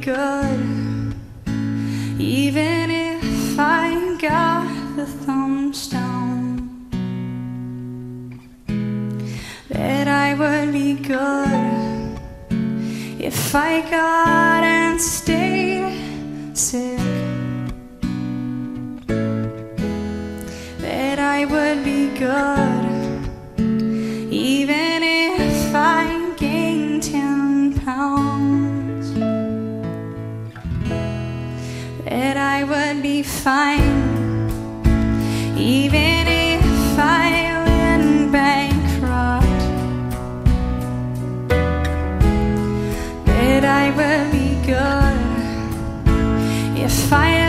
good, even if I got the thumbs down. That I would be good if I got and stayed sick. That I would be good even if I gained 10 pounds. That I would be fine even if I went bankrupt. That I would be good if I